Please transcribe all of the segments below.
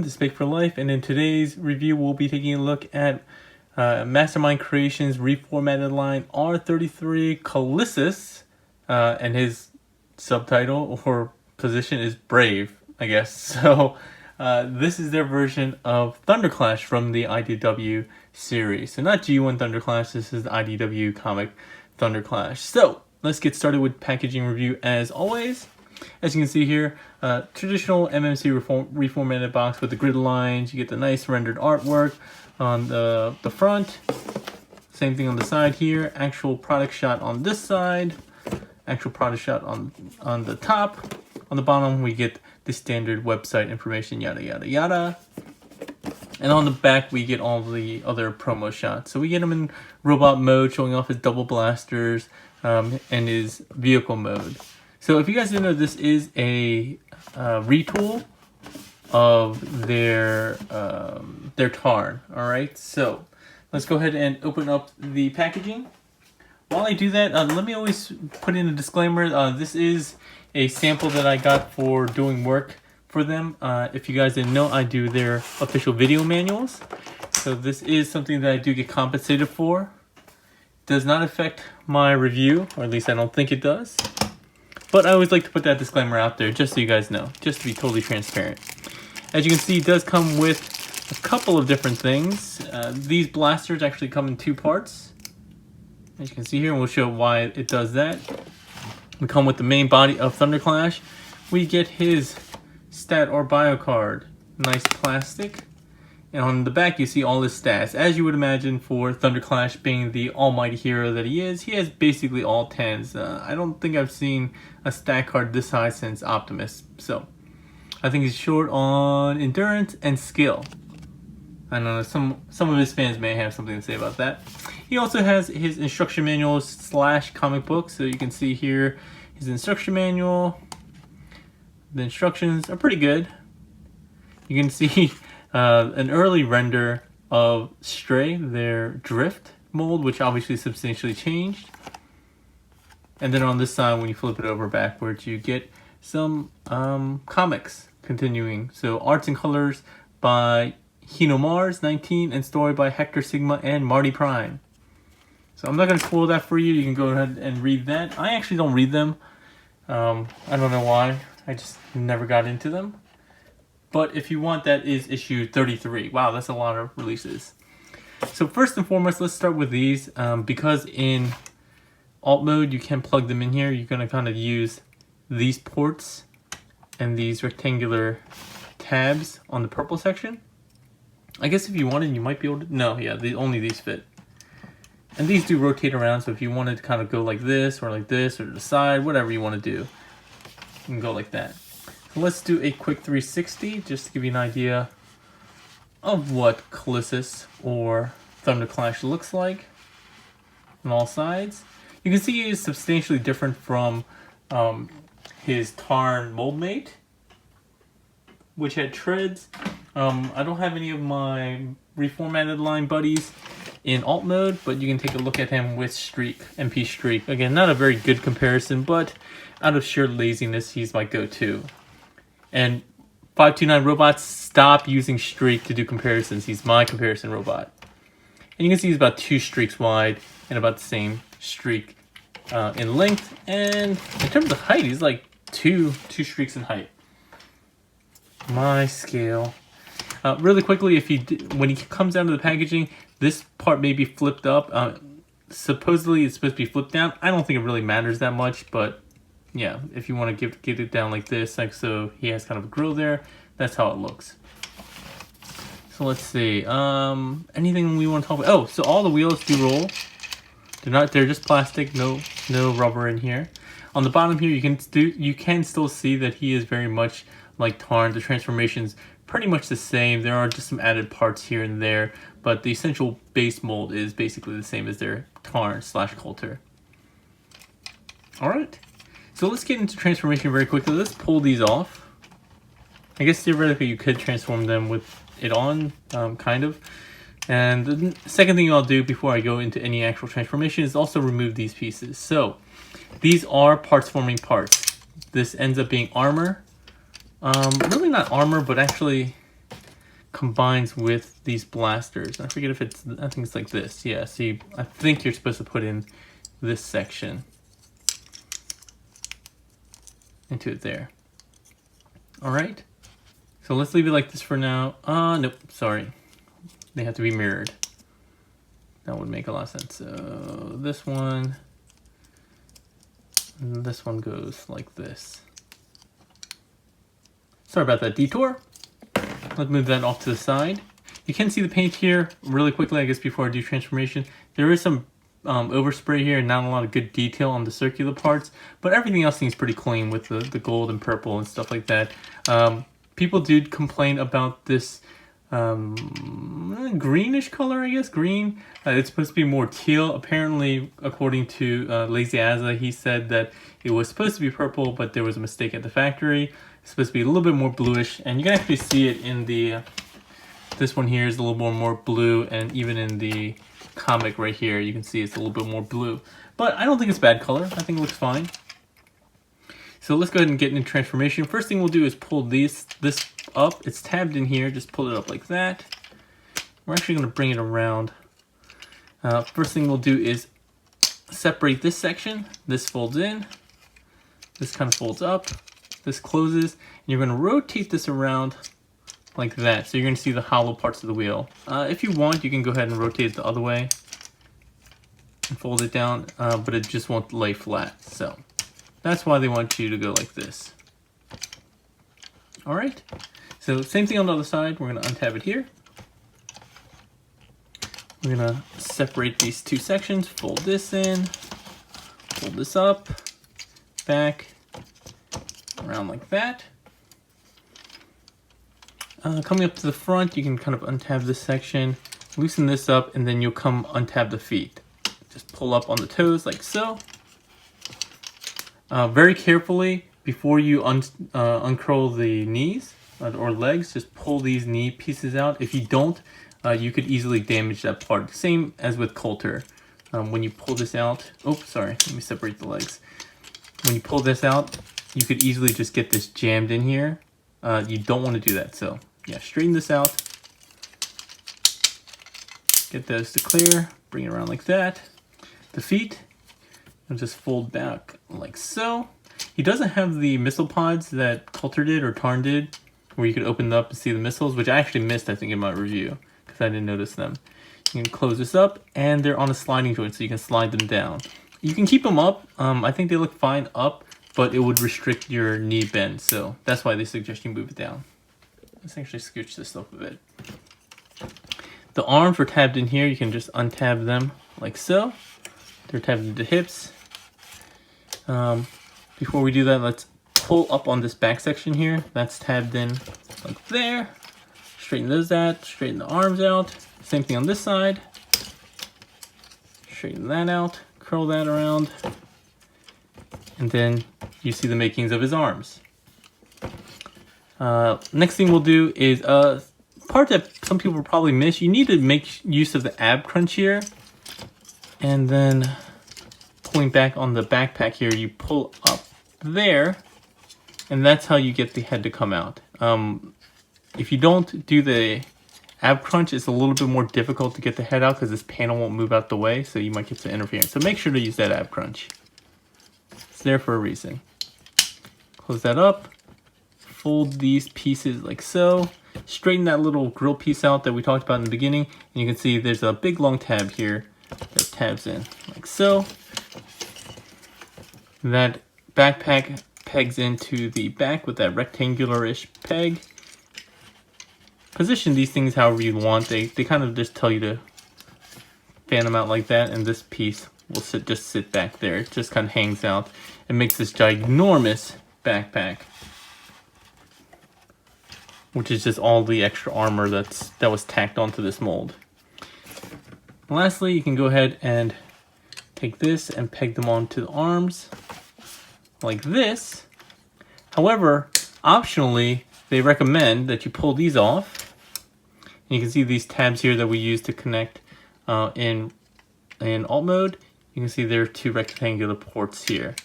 this is P4L, and in today's review we'll be taking a look at Mastermind Creations reformatted line R33 Collisus, and his subtitle or position is Brave, I guess. So this is their version of Thunderclash from the IDW series. So not G1 Thunderclash, this is the IDW comic Thunderclash. So let's get started with packaging review as always. As you can see here, traditional MMC reformatted box with the grid lines. You get the nice rendered artwork on the front. Same thing on the side here. Actual product shot on this side. Actual product shot on the top. On the bottom, we get the standard website information, yada, yada, yada. And on the back, we get all the other promo shots. So we get him in robot mode, showing off his double blasters and his vehicle mode. So if you guys didn't know, this is a retool of their Tarn. All right, so let's go ahead and open up the packaging. While I do that, let me always put in a disclaimer. This is a sample that I got for doing work for them. If you guys didn't know, I do their official video manuals. So this is something that I do get compensated for. Does not affect my review, or at least I don't think it does. But I always like to put that disclaimer out there just so you guys know, just to be totally transparent. As you can see, it does come with a couple of different things. These blasters actually come in two parts. As you can see here, and we'll show why it does that. We come with the main body of Thunderclash. We get his stat or bio card. Nice plastic. And on the back, you see all his stats. As you would imagine, for Thunderclash being the almighty hero that he has basically all 10s. I don't think I've seen a stat card this high since Optimus. So, I think he's short on endurance and skill. I know some of his fans may have something to say about that. He also has his instruction manual / comic book. So you can see here his instruction manual. The instructions are pretty good. You can see an early render of Stray, their drift mold, which obviously substantially changed. And then on this side, when you flip it over backwards, you get some comics continuing. So arts and colors by Hino Mars 19 and story by Hector Sigma and Marty Prime. So I'm not going to spoil that for you. You can go ahead and read that. I actually don't read them. I don't know why. I just never got into them. But if you want, that is issue 33. Wow, that's a lot of releases. So first and foremost, let's start with these. Because in alt mode, you can plug them in here. You're going to kind of use these ports and these rectangular tabs on the purple section. I guess if you wanted, you might be able to... No, yeah, only these fit. And these do rotate around, so if you wanted to kind of go like this, or to the side, whatever you want to do, you can go like that. Let's do a quick 360 just to give you an idea of what Collisus or Thunderclash looks like on all sides. You can see he is substantially different from his Tarn mold mate, which had treads. I don't have any of my reformatted line buddies in alt mode, but you can take a look at him with Streak, MP Streak. Again, not a very good comparison, but out of sheer laziness, he's my go-to. And 529 Robots, stop using Streak to do comparisons. He's my comparison robot. And you can see he's about 2 streaks wide and about the same streak in length. And in terms of height, he's like two streaks in height. My scale. Really quickly, when he comes down to the packaging, this part may be flipped up. Supposedly, it's supposed to be flipped down. I don't think it really matters that much, but yeah, if you want to get it down like this, like so, he has kind of a grill there. That's how it looks. So let's see. Anything we want to talk about? Oh, so all the wheels do roll. They're just plastic. No rubber in here. On the bottom here, you can still see that he is very much like Tarn. The transformation's pretty much the same. There are just some added parts here and there, but the essential base mold is basically the same as their Tarn / Coulter. All right. So let's get into transformation very quickly. Let's pull these off. I guess theoretically you could transform them with it on, kind of. And the second thing I'll do before I go into any actual transformation is also remove these pieces. So these are parts forming parts. This ends up being armor. Really not armor, but actually combines with these blasters. I forget if it's, I think it's like this. Yeah, see, I think you're supposed to put in this section into it there. All right, so let's leave it like this for now. Nope, sorry. They have to be mirrored. That would make a lot of sense. So this one, and this one goes like this. Sorry about that detour. Let's move that off to the side. You can see the paint here really quickly, I guess, before I do transformation. There is some overspray here and not a lot of good detail on the circular parts, but everything else seems pretty clean with the gold and purple and stuff like that. People did complain about this greenish color, I guess, green. It's supposed to be more teal. Apparently, according to Lazy Azza, he said that it was supposed to be purple, but there was a mistake at the factory. It's supposed to be a little bit more bluish, and you can actually see it in the, this one here is a little more blue, and even in the comic right here, you can see it's a little bit more blue. But I don't think it's bad color. I think it looks fine. So let's go ahead and get into transformation. First thing we'll do is pull this up. It's tabbed in here. Just pull it up like that. We're actually going to bring it around. First thing we'll do is separate this section. This folds in. This kind of folds up. This closes. And you're going to rotate this around like that. So you're going to see the hollow parts of the wheel. If you want, you can go ahead and rotate it the other way and fold it down, but it just won't lay flat. So that's why they want you to go like this. All right, so same thing on the other side. We're going to untab it here. We're going to separate these two sections, fold this in, fold this up, back, around like that. Coming up to the front, you can kind of untab this section, loosen this up, and then you'll come untab the feet. Just pull up on the toes like so. Very carefully, before you uncurl the knees or legs, just pull these knee pieces out. If you don't, you could easily damage that part. Same as with Coulter. When you pull this out, oh, sorry, let me separate the legs. When you pull this out, you could easily just get this jammed in here. You don't want to do that, so yeah, straighten this out. Get those to clear, bring it around like that. The feet, and just fold back like so. He doesn't have the missile pods that Coulter did or Tarn did, where you could open them up and see the missiles, which I actually missed, I think, in my review, because I didn't notice them. You can close this up, and they're on a sliding joint, so you can slide them down. You can keep them up. I think they look fine up, but it would restrict your knee bend, so that's why they suggest you move it down. Let's actually scooch this up a bit. The arms are tabbed in here. You can just untab them like so. They're tabbed into hips. Before we do that, let's pull up on this back section here. That's tabbed in like there. Straighten those out, straighten the arms out. Same thing on this side. Straighten that out, curl that around. And then you see the makings of his arms. Next thing we'll do is part that some people will probably miss. You need to make use of the ab crunch here. And then pulling back on the backpack here, you pull up there. And that's how you get the head to come out. If you don't do the ab crunch, it's a little bit more difficult to get the head out because this panel won't move out the way. So you might get some interference. So make sure to use that ab crunch. It's there for a reason. Close that up. Fold these pieces like so. Straighten that little grill piece out that we talked about in the beginning. And you can see there's a big long tab here that tabs in like so. That backpack pegs into the back with that rectangular-ish peg. Position these things however you want. They kind of just tell you to fan them out like that, and this piece will just sit back there. It just kind of hangs out and makes this ginormous backpack, which is just all the extra armor that was tacked onto this mold. Lastly, you can go ahead and take this and peg them onto the arms like this. However, optionally, they recommend that you pull these off. And you can see these tabs here that we use to connect in alt mode. You can see there are two rectangular ports here.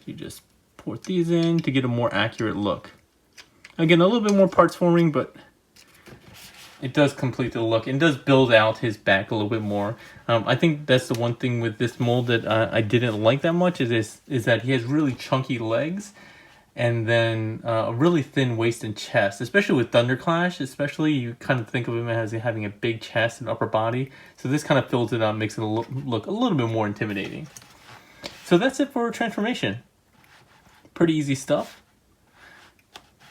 You just port these in to get a more accurate look. Again, a little bit more parts forming, but It does complete the look and does build out his back a little bit more. I think that's the one thing with this mold that I didn't like that much is that he has really chunky legs and then a really thin waist and chest, especially with Thunderclash. Especially you kind of think of him as having a big chest and upper body. So this kind of fills it out, makes it look a little bit more intimidating. So that's it for transformation. Pretty easy stuff.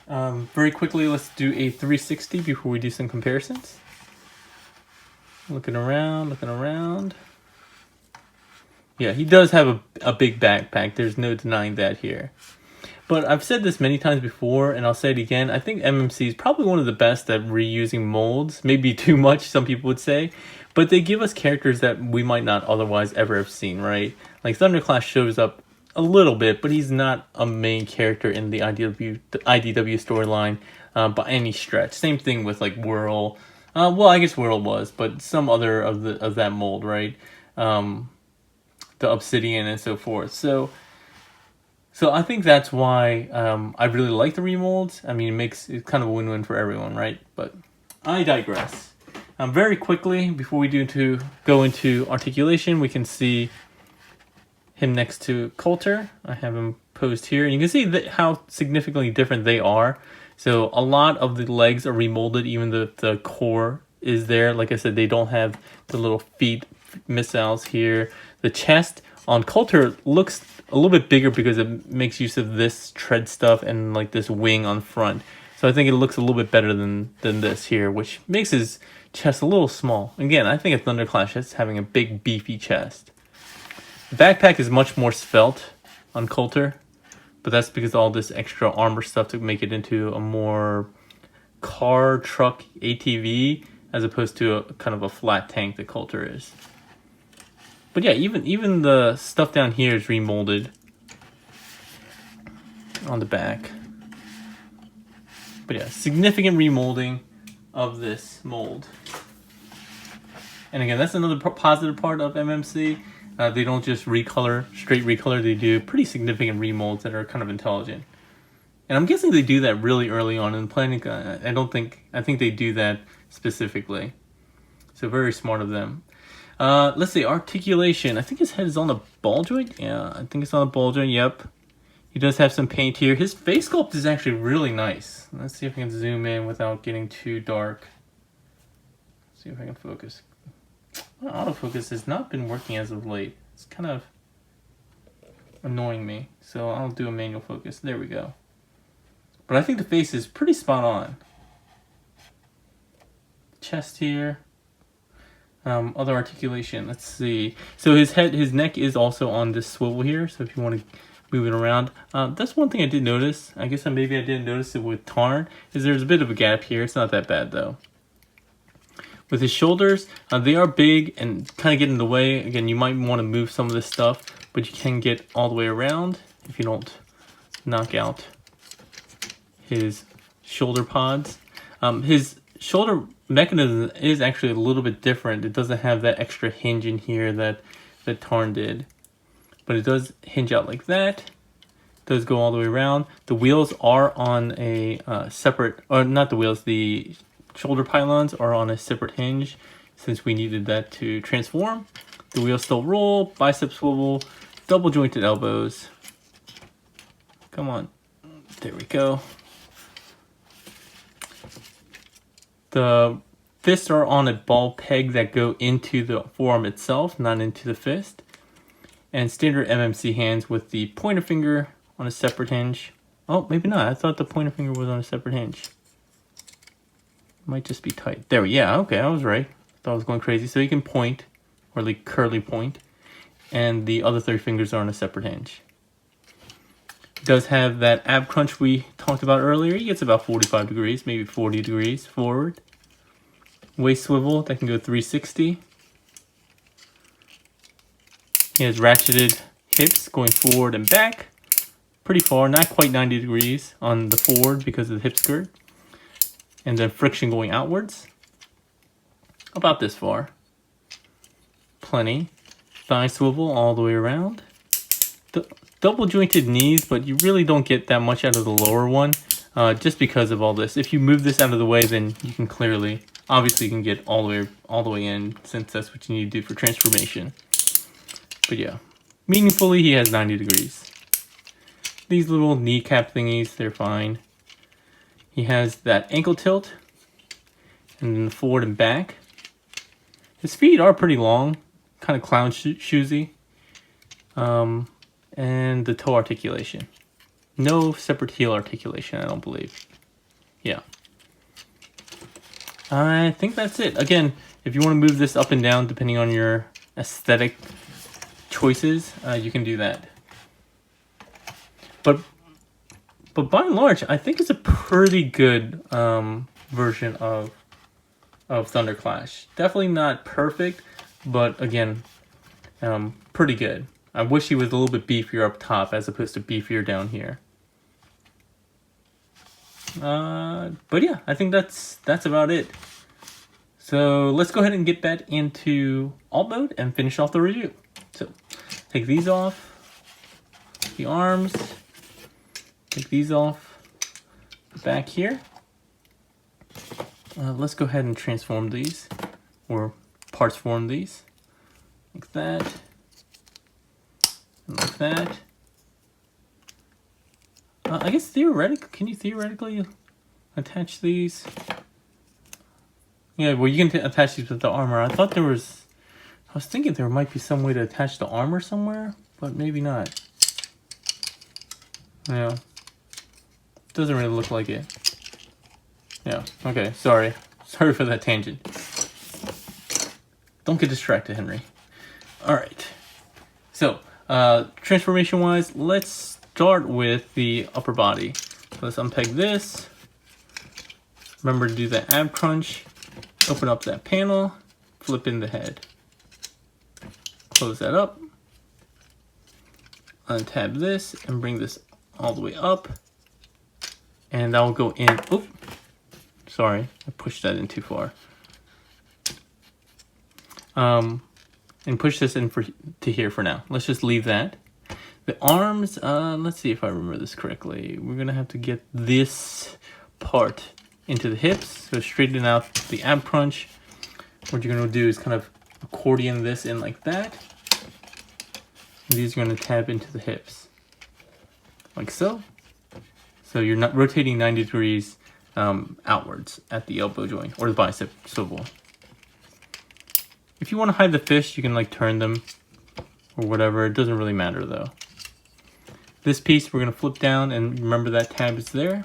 Very quickly, let's do a 360 before we do some comparisons. Looking around. Yeah, he does have a big backpack. There's no denying that here. But I've said this many times before, and I'll say it again. I think MMC is probably one of the best at reusing molds. Maybe too much, some people would say. But they give us characters that we might not otherwise ever have seen, right? Like Thunderclash shows up a little bit, but he's not a main character in the IDW storyline by any stretch. Same thing with like Whirl. Well, I guess Whirl was, but some other of that mold, right? The Obsidian and so forth. So I think that's why I really like the remolds. I mean, it's kind of a win-win for everyone, right? But I digress. Very quickly, before we go into articulation, we can see him next to Coulter. I have him posed here, and you can see how significantly different they are. So a lot of the legs are remolded, even the core is there. Like I said, they don't have the little feet missiles here. The chest on Coulter looks a little bit bigger because it makes use of this tread stuff and like this wing on front. So I think it looks a little bit better than this here, which makes his chest a little small. Again, I think a Thunderclash is having a big beefy chest. The backpack is much more svelte on Coulter, but that's because all this extra armor stuff to make it into a more car, truck, ATV, as opposed to a kind of a flat tank that Coulter is. But yeah, even the stuff down here is remolded on the back. But yeah, significant remolding of this mold. And again, that's another positive part of MMC. They don't just straight recolor. They do pretty significant remolds that are kind of intelligent. And I'm guessing they do that really early on in planning. I think they do that specifically. So very smart of them. Let's see, articulation. I think his head is on a ball joint. Yeah, I think it's on a ball joint. Yep. He does have some paint here. His face sculpt is actually really nice. Let's see if I can zoom in without getting too dark. See if I can focus. Autofocus has not been working as of late. It's kind of annoying me. So I'll do a manual focus. There we go. But I think the face is pretty spot on. Chest here. Other articulation. Let's see. So his neck is also on this swivel here. So if you want to move it around, that's one thing I did notice. I guess maybe I didn't notice it with Tarn. Is there's a bit of a gap here. It's not that bad though. With his shoulders, they are big and kind of get in the way. Again, you might want to move some of this stuff, but you can get all the way around if you don't knock out his shoulder pods. His shoulder mechanism is actually a little bit different. It doesn't have that extra hinge in here that Tarn did, but it does hinge out like that. It does go all the way around. The wheels are on a separate, or not the wheels, the shoulder pylons are on a separate hinge since we needed that to transform. The wheels still roll, bicep swivel, double jointed elbows. Come on, there we go. The fists are on a ball peg that go into the forearm itself, not into the fist. And standard MMC hands with the pointer finger on a separate hinge. Oh, maybe not. I thought the pointer finger was on a separate hinge. Might just be tight. There, yeah, okay, I was right. Thought I was going crazy. So you can point, or like curly point, and the other 3 fingers are on a separate hinge. It does have that ab crunch we talked about earlier. He gets about 45 degrees, maybe 40 degrees forward. Waist swivel, that can go 360. He has ratcheted hips going forward and back. Pretty far, not quite 90 degrees on the forward because of the hip skirt. And then friction going outwards. About this far. Plenty. Thigh swivel all the way around. Double jointed knees, but you really don't get that much out of the lower one. Just because of all this. If you move this out of the way, then you can clearly Obviously, you can get all the way in, since that's what you need to do for transformation. But yeah, meaningfully, he has 90 degrees. These little kneecap thingies, they're fine. He has that ankle tilt, and then the forward and back. His feet are pretty long, kind of clown shoesy. And the toe articulation. No separate heel articulation, I don't believe. Yeah. I think that's it. Again, if you want to move this up and down depending on your aesthetic choices, you can do that. But by and large, I think it's a pretty good version of Thunderclash. Definitely not perfect, but again, pretty good. I wish he was a little bit beefier up top as opposed to beefier down here. But yeah, I think that's about it. So let's go ahead and get back into alt mode and finish off the review. So take these off, the arms, take these off, back here. Let's go ahead and transform these, or parts form these, like that, and like that. I guess can you theoretically attach these? Yeah, well, you can attach these with the armor. I was thinking there might be some way to attach the armor somewhere, but maybe not. Yeah, doesn't really look like it. Yeah, okay, sorry for that tangent. Don't get distracted, Henry. Alright, so transformation wise, let's start with the upper body. So let's unpeg this. Remember to do the ab crunch. Open up that panel, flip in the head. Close that up. Untab this and bring this all the way up. And that will go in. Oop. Sorry, I pushed that in too far. And push this in to here for now. Let's just leave that. The arms, let's see if I remember this correctly. We're gonna have to get this part into the hips. So straighten out the ab crunch. What you're gonna do is kind of accordion this in like that. And these are gonna tab into the hips. Like so. So you're not rotating 90 degrees outwards at the elbow joint or the bicep swivel. If you want to hide the fish, you can like turn them or whatever. It doesn't really matter though. This piece we're going to flip down, and remember that tab is there.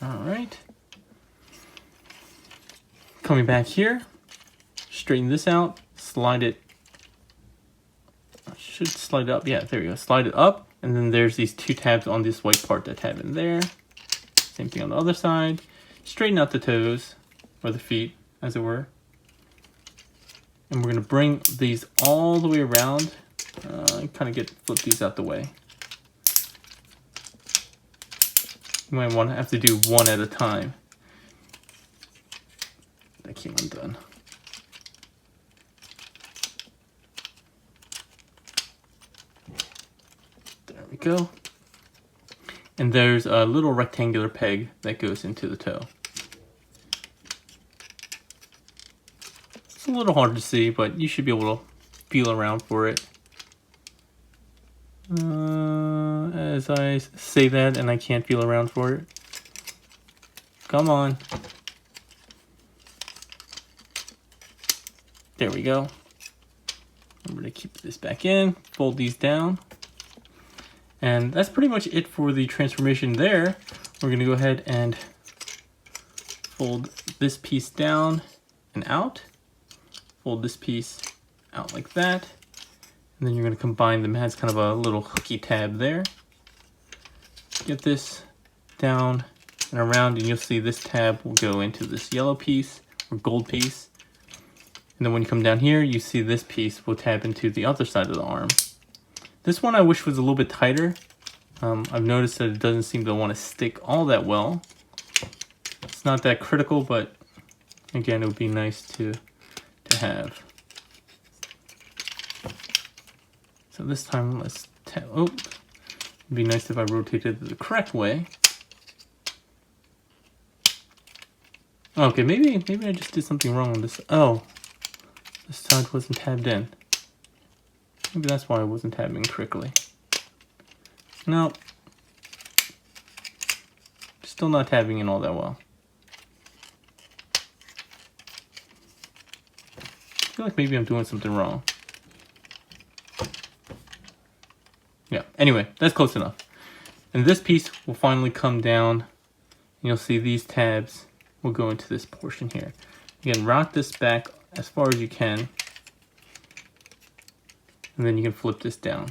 Alright. Coming back here, straighten this out, slide it. I should slide it up. Yeah, there we go. Slide it up. And then there's these two tabs on this white part that tab in there. Same thing on the other side. Straighten out the toes, or the feet, as it were. And we're going to bring these all the way around. Kind of flip these out the way. You might want to have to do one at a time. That came undone. There we go. And there's a little rectangular peg that goes into the toe. It's a little hard to see, but you should be able to feel around for it. As I say that and I can't feel around for it. Come on. There we go. Remember to keep this back in, fold these down. And that's pretty much it for the transformation there. We're going to go ahead and fold this piece down and out. Fold this piece out like that. And then you're going to combine them. It has kind of a little hooky tab there. Get this down and around, and you'll see this tab will go into this yellow piece or gold piece. And then when you come down here, you see this piece will tab into the other side of the arm. This one I wish was a little bit tighter. I've noticed that it doesn't seem to want to stick all that well. It's not that critical, but again, it would be nice to have. So this time, let's tab. Oh, it'd be nice if I rotated it the correct way. Okay, maybe I just did something wrong on this. Oh, this side wasn't tabbed in. Maybe that's why I wasn't tabbing correctly. No. Still not tabbing in all that well. I feel like maybe I'm doing something wrong. Yeah, anyway, that's close enough. And this piece will finally come down. You'll see these tabs will go into this portion here. Again, rock this back as far as you can. And then you can flip this down.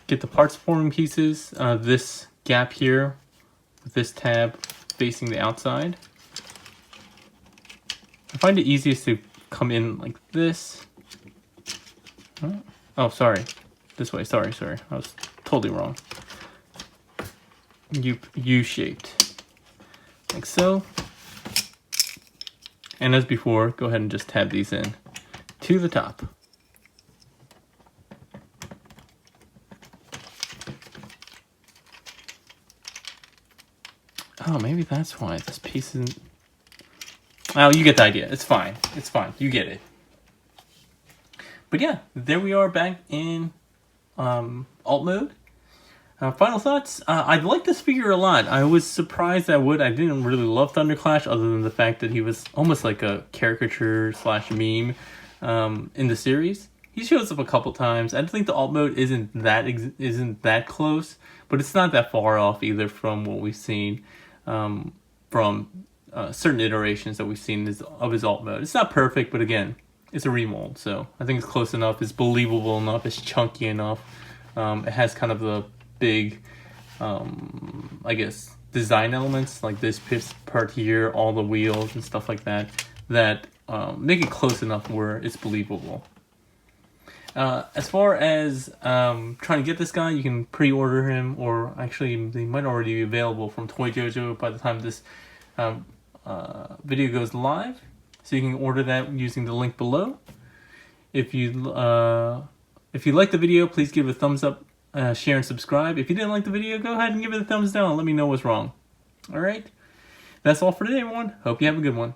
Get the parts forming pieces, this gap here with this tab facing the outside. I find it easiest to come in like this. Oh, sorry. This way, sorry. I was totally wrong. U-shaped. Like so. And as before, go ahead and just tab these in to the top. Oh, maybe that's why this piece isn't... Oh, you get the idea. It's fine. It's fine. You get it. But yeah, there we are back in alt mode. Final thoughts. I like this figure a lot. I was surprised I didn't really love Thunderclash other than the fact that he was almost like a caricature / meme in the series. He shows up a couple times. I think the alt mode isn't that close, but it's not that far off either from what we've seen from certain iterations that we've seen of his alt mode. It's not perfect, but again, it's a remold, so I think it's close enough. It's believable enough. It's chunky enough. It has kind of the big, I guess, design elements like this part here, all the wheels and stuff like that, that make it close enough where it's believable. As far as trying to get this guy, you can pre-order him, or actually they might already be available from Toy Jojo by the time this video goes live. So you can order that using the link below. If you like the video, please give it a thumbs up, share and subscribe. If you didn't like the video, go ahead and give it a thumbs down and let me know what's wrong. Alright, that's all for today, everyone. Hope you have a good one.